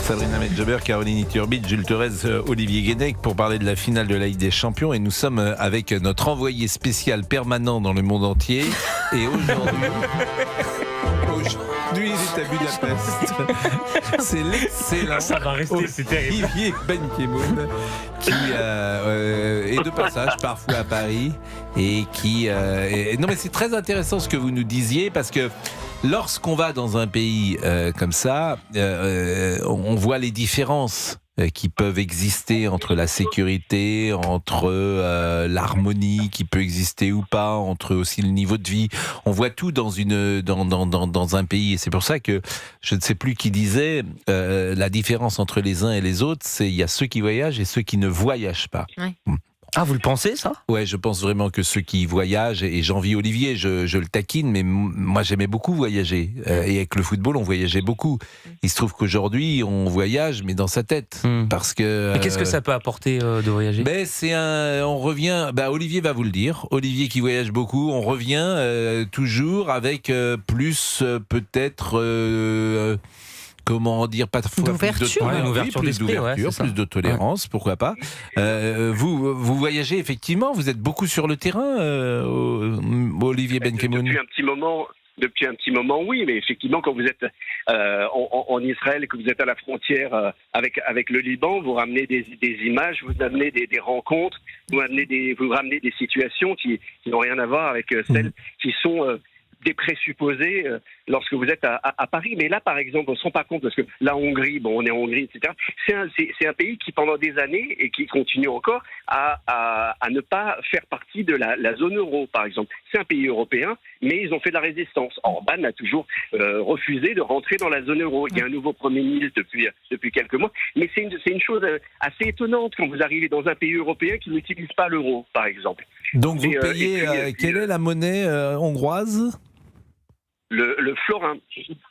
Sabrina Medjeber, Caroline Iturbi, Jules Thorez, Olivier Guénec pour parler de la finale de la Ligue des Champions. Et nous sommes avec notre envoyé spécial permanent dans le monde entier. Et aujourd'hui, il est à Budapest. C'est l'excellent Ça va rester, c'est terrible. Olivier Benkemoun qui est de passage parfois à Paris et qui... Non mais c'est très intéressant ce que vous nous disiez parce que lorsqu'on va dans un pays comme ça, on voit les différences qui peuvent exister entre la sécurité, entre l'harmonie qui peut exister ou pas, entre aussi le niveau de vie. On voit tout dans un pays. Et c'est pour ça que, je ne sais plus qui disait, la différence entre les uns et les autres, c'est il y a ceux qui voyagent et ceux qui ne voyagent pas. Ouais. Ah, vous le pensez, ça ? Ouais, je pense vraiment que ceux qui voyagent, et j'envie Olivier, je le taquine, mais moi j'aimais beaucoup voyager. Et avec le football, on voyageait beaucoup. Il se trouve qu'aujourd'hui, on voyage, mais dans sa tête. Parce que... Mais qu'est-ce que ça peut apporter de voyager ? On revient, Olivier va vous le dire, Olivier qui voyage beaucoup, on revient toujours avec plus peut-être... comment dire, pas d'ouverture, plus d'ouverture, plus de tolérance, pourquoi pas. Vous voyagez effectivement, vous êtes beaucoup sur le terrain, Olivier Benkemoun. Depuis un petit moment, oui, mais effectivement, quand vous êtes en Israël, que vous êtes à la frontière avec le Liban, vous ramenez des images, vous amenez des rencontres, vous ramenez des situations qui n'ont rien à voir avec celles qui sont des présupposés lorsque vous êtes à Paris. Mais là, par exemple, on ne se rend pas compte, parce que la Hongrie, on est en Hongrie, etc. C'est un pays qui, pendant des années, et qui continue encore, à ne pas faire partie de la zone euro, par exemple. C'est un pays européen, mais ils ont fait de la résistance. Orban a toujours refusé de rentrer dans la zone euro. Il y a un nouveau Premier ministre depuis quelques mois. Mais c'est une chose assez étonnante quand vous arrivez dans un pays européen qui n'utilise pas l'euro, par exemple. Donc vous payez... quelle est la monnaie hongroise ? Le florin.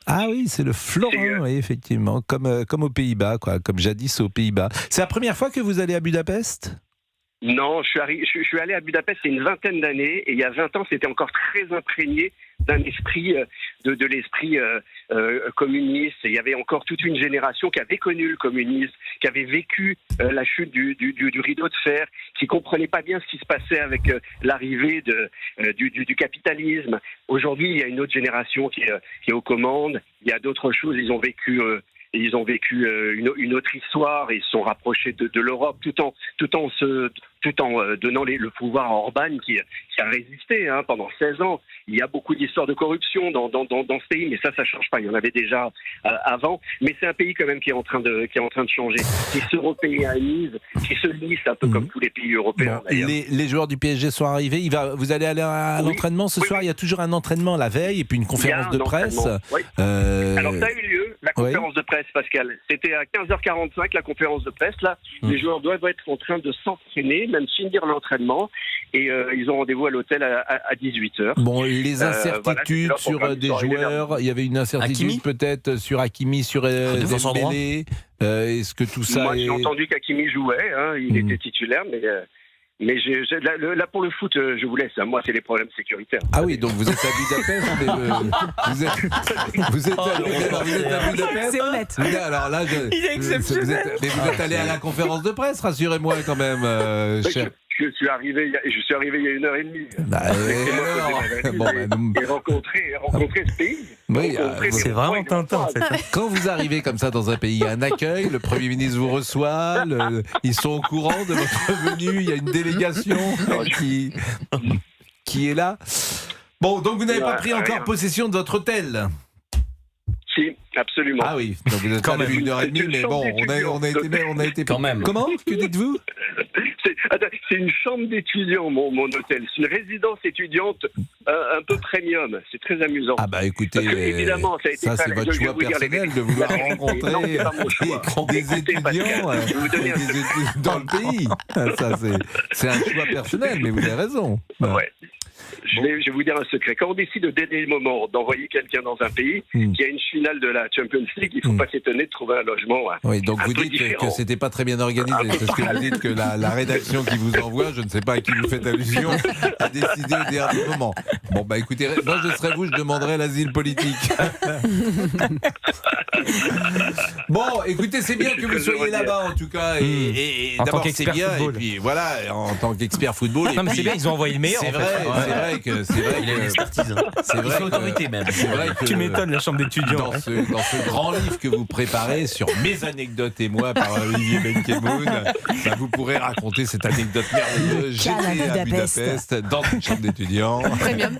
Ah oui, c'est le florin, oui, effectivement, comme aux Pays-Bas, quoi, comme jadis aux Pays-Bas. C'est la première fois que vous allez à Budapest ? Non, je suis allé à Budapest il y a une vingtaine d'années, et il y a 20 ans, c'était encore très imprégné d'un esprit, de l'esprit communiste. Et il y avait encore toute une génération qui avait connu le communisme, qui avait vécu la chute du rideau de fer, qui comprenait pas bien ce qui se passait avec l'arrivée du capitalisme. Aujourd'hui, il y a une autre génération qui est aux commandes. Il y a d'autres choses. Ils ont vécu une autre histoire et ils se sont rapprochés de l'Europe tout en donnant le pouvoir à Orban qui a résisté pendant 16 ans. Il y a beaucoup d'histoires de corruption dans ce pays, mais ça change pas. Il y en avait déjà avant, mais c'est un pays quand même qui est en train de changer, qui s'européanise, qui se lisse un peu comme tous les pays européens. Bon, les joueurs du PSG sont arrivés. Vous allez aller à l'entraînement ce soir. Il y a toujours un entraînement la veille et puis une conférence de presse. Oui. Alors ça a eu lieu, la conférence de presse, Pascal. C'était à 15h45 la conférence de presse. Là, les joueurs doivent être en train de s'entraîner, même finir l'entraînement, et ils ont rendez-vous à l'hôtel à 18h. Bon, les incertitudes sur des joueurs, il y avait une incertitude peut-être sur Hakimi, sur Dembélé. Est-ce que tout ça... Moi, j'ai entendu qu'Hakimi jouait, il était titulaire, mais là, pour le foot, je vous laisse. Moi, c'est les problèmes sécuritaires. Ah oui, donc vous êtes à Budapest, vous êtes à Budapest. C'est honnête. Alors là, il est exceptionnel. Mais vous êtes allé à la conférence de presse, rassurez-moi quand même, cher. Je suis arrivé il y a 1h30. Et rencontrer ce pays. Oui, c'est vraiment Tintin, en fait. Quand vous arrivez comme ça dans un pays, il y a un accueil, le Premier ministre vous reçoit, ils sont au courant de votre venue, il y a une délégation qui est là. Bon, donc vous n'avez pas pris encore possession de votre hôtel ? Si, absolument. Ah oui, donc vous êtes quand même 1h30, mais bon, on a été quand même. Comment ? Que dites-vous ? C'est une chambre d'étudiant, mon hôtel. C'est une résidence étudiante un peu premium. C'est très amusant. Ah bah écoutez, évidemment, ça c'est votre choix personnel de vouloir rencontrer des étudiants dans le pays. Ça, c'est un choix personnel, mais vous avez raison. Ouais. Je vais vous dire un secret. Quand on décide au dernier moment d'envoyer quelqu'un dans un pays qui a une finale de la Champions League, il ne faut pas s'étonner de trouver un logement Oui, donc un vous peu dites différent. que c'était pas très bien organisé, parce que vous dites que la rédaction qui vous envoie, je ne sais pas à qui vous faites allusion, a décidé au dernier moment. Bon, bah écoutez, moi je serais vous, je demanderais l'asile politique. Bon, écoutez, c'est bien que vous soyez là-bas en tout cas, et En tant d'abord c'est qu'expert bien, football. Et puis voilà, en tant qu'expert football. Non, mais c'est bien, ils ont envoyé le meilleur. C'est en fait. vrai, c'est vrai Il a une que expertise. c'est Il vrai fait que- autorité même. c'est vrai que Tu m'étonnes, la chambre d'étudiants. dans ce grand livre que vous préparez sur mes anecdotes et moi par Olivier Benkemoun, bah, vous pourrez raconter cette anecdote merveilleuse. J'étais à Budapest dans une chambre d'étudiants. Premium.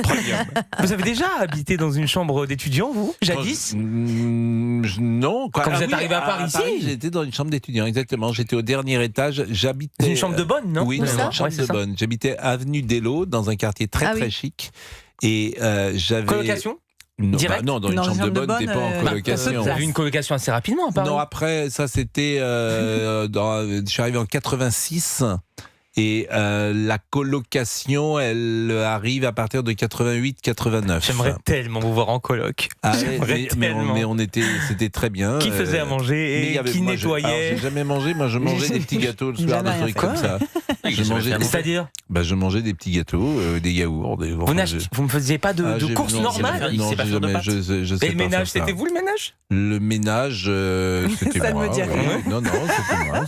Premium. Vous avez déjà habité dans une chambre d'étudiants, vous, jadis? Non. Quoi. Quand vous êtes oui, arrivé à Paris, si. j'étais dans une chambre d'étudiants, exactement. J'étais au dernier étage. J'habitais. C'est une chambre de bonne, non? Oui, Où dans ça une chambre Ouais, c'est de ça. bonne. J'habitais avenue d'Elo, dans un quartier très Ah très oui. chic. Et j'avais. Colocation? Non, Direct bah non, dans une chambre de bonne, t'es pas en colocation. Vous avez eu une colocation assez rapidement à Paris. Non, après, ça c'était. Je suis arrivé en 86. Et la colocation, elle arrive à partir de 88-89. J'aimerais tellement vous voir en coloc. Ah, J'aimerais tellement. mais on était, c'était très bien. Qui faisait à mais manger il y et avait- qui moi, nettoyait? J'ai jamais mangé. Moi, je mangeais des petits gâteaux le soir, Jamais des rien trucs fait. comme ça. Il Je a jamais mangeais, fait à manger. C'est-à-dire, je mangeais des petits gâteaux, des yaourts. vous me faisiez pas de j'ai- courses non, normales? il Non, sait pas j'ai faire de jamais. pâtes. Je sais Et le pas ménage, faire ça. c'était vous le ménage? Le ménage, c'était Ça ne moi. me dit rien. oui. Non,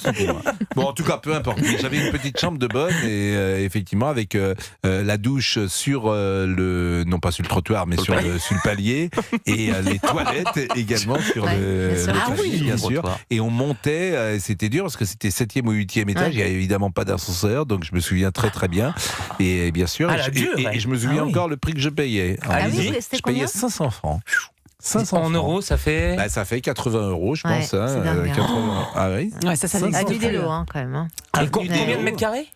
c'était moi. Bon, en tout cas, peu importe. Mais j'avais une petite chambre de bonne et effectivement avec la douche sur non pas sur le trottoir, mais sur le palier et les toilettes également sur Ouais, le bien sûr. le Ah palier, oui. bien sûr. Trottoir. Et on montait, c'était dur parce que c'était 7e ou 8e étage. Ouais. Il n'y avait évidemment pas d'ascenseur, donc je me souviens très très bien. Et bien sûr, Ah, la dure, et je me souviens ah oui. encore le prix que je payais. Ah Allez-y. oui, c'était Je payais combien 500 francs. 500 En francs. euros, ça fait. Bah, ça fait 80 €, je Ouais, pense. Hein, c'est dingue, hein. 80. Ah oui. Ouais, ça Ça, n'existe c'est plus. fou. Quand même. Hein. Et combien de mètres carrés?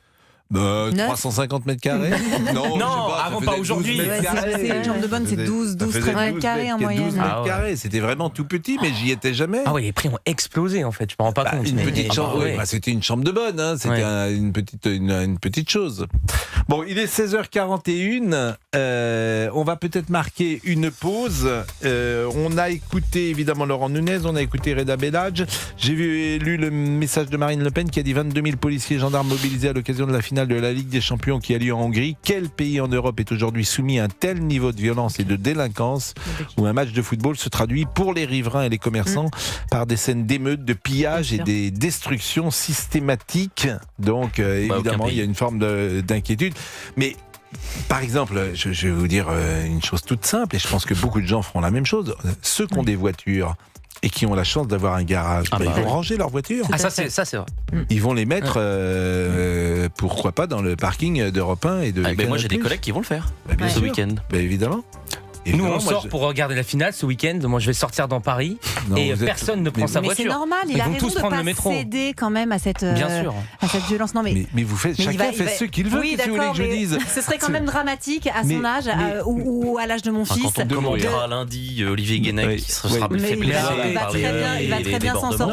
350 mètres carrés. Non, je sais avant, ça pas faisait aujourd'hui. 12 mètres Ouais, carrés. c'est une chambre de bonne, c'est Ça faisait- 12, ça faisait 13 12 carrés en mètres- 12 moyenne. mètres Ah ouais. carrés. C'était vraiment tout petit, mais j'y étais jamais. Ah oui, les prix ont explosé en fait, je me rends pas Bah, compte. une mais- petite chambre, ouais. oui, bah, c'était une chambre de bonne, hein, c'était Ouais. une petite chose. Bon, il est 16h41, on va peut-être marquer une pause. On a écouté évidemment Laurent Nunez, on a écouté Reda Bellage. J'ai lu le message de Marine Le Pen qui a dit 22 000 policiers et gendarmes mobilisés à l'occasion de la finale de la Ligue des Champions qui a lieu en Hongrie. Quel pays en Europe est aujourd'hui soumis à un tel niveau de violence et de délinquance où un match de football se traduit pour les riverains et les commerçants par des scènes d'émeutes, de pillage Bien et sûr. des destructions systématiques. Donc aucun évidemment, pays. il y a une forme d'inquiétude. Mais par exemple, je vais vous dire une chose toute simple, et je pense que beaucoup de gens feront la même chose. Ceux qui ont des voitures et qui ont la chance d'avoir un garage, Ah bah, bah ils vont ouais. ranger leur voiture. Ah, ça c'est vrai. Ils vont les mettre, pourquoi pas, dans le parking d'Europe 1 et de Ah, ben moi j'ai des Canal+. collègues qui vont le faire Bah, bien Ouais. ce sûr. week-end. Bah, évidemment. Nous Évidemment, on moi, sort pour regarder la finale ce week-end. Moi je vais sortir dans Paris Non, et vous êtes- personne ne prend sa Mais c'est voiture. normal, il Ils a vont raison tous de prendre pas le métro. céder quand même à cette Bien sûr. violence. Non mais vous faites, mais chacun fait ce qu'il veut. Oui, Qu'est-ce que vous voulez d'accord, que je mais dise ce serait quand même dramatique à son Mais- âge ou à l'âge de mon Enfin, fils. quand on commentera lundi Olivier Guénec Oui. qui sera Oui. fait Mais blesser il va par très bien, il va les très bien s'en débordements.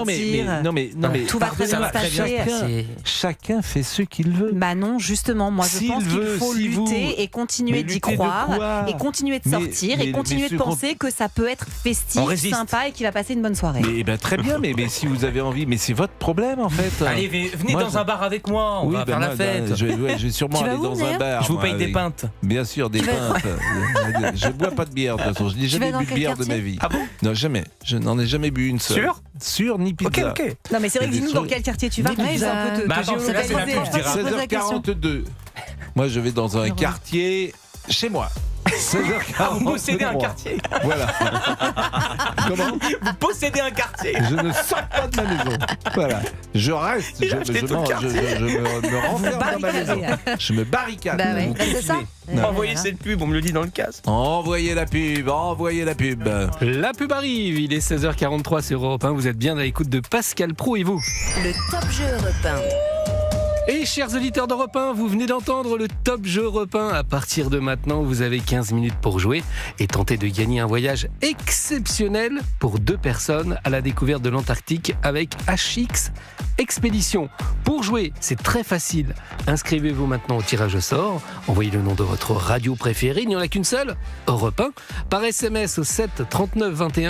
Non mais, sortir. Tout va très bien Ça va très bien se se passer. passer. chacun fait ce qu'il veut. Bah non, justement, moi je S'il pense qu'il veut, faut si vous- lutter et continuer Mais d'y lutter de croire quoi et continuer de Mais- sortir et mais continuer de ce penser que ça peut être On festif, résiste. sympa et qu'il va passer une bonne soirée. Mais ben, très bien, mais si vous avez envie, mais c'est votre problème en fait. Allez, venez Moi, dans je- un bar avec moi, on Oui, va ben faire la moi, fête. je vais sûrement Tu vas aller où, dans un d'ailleurs bar. Je vous moi, paye des avec- pintes. Bien sûr, des Tu vas- pintes. Je bois pas de bière de toute façon. Je n'ai Tu jamais vas dans bu de quel bière de quartier ma vie. Ah bon? Non, jamais. Je n'en ai jamais bu une seule. Sûr, ni Ok, pizza. ok. Non mais c'est vrai Il que y a des dis-nous dans trucs- quel quartier tu vas, Mais comme pizza. ça on peut te Bah, attends, géolocaliser. là, c'est la pub, je dirais. Je pose la question. 16h42. Moi, je vais dans un quartier chez moi. 16h43. Vous possédez un quartier. Voilà. Comment? Vous possédez un quartier. Je ne sors pas de ma maison. Voilà. Je reste. Il a acheté tout le me renferme dans ma maison. Je me barricade. Bah ouais, Vous bah c'est ça. kiffez. Envoyez cette pub, on me le dit dans le casque. Envoyez la pub, envoyez la pub. La pub arrive, il est 16h43 sur Europe 1, vous êtes bien à l'écoute de Pascal Pro et vous. Le Top Jeu Europe 1. Et chers auditeurs d'Europe 1, vous venez d'entendre le Top Jeu Europe 1. À partir de maintenant, vous avez 15 minutes pour jouer et tenter de gagner un voyage exceptionnel pour 2 personnes à la découverte de l'Antarctique avec HX Expédition. Pour jouer, c'est très facile. Inscrivez-vous maintenant au tirage au sort. Envoyez le nom de votre radio préférée, il n'y en a qu'une seule, Europe 1, par SMS au 7 39 21.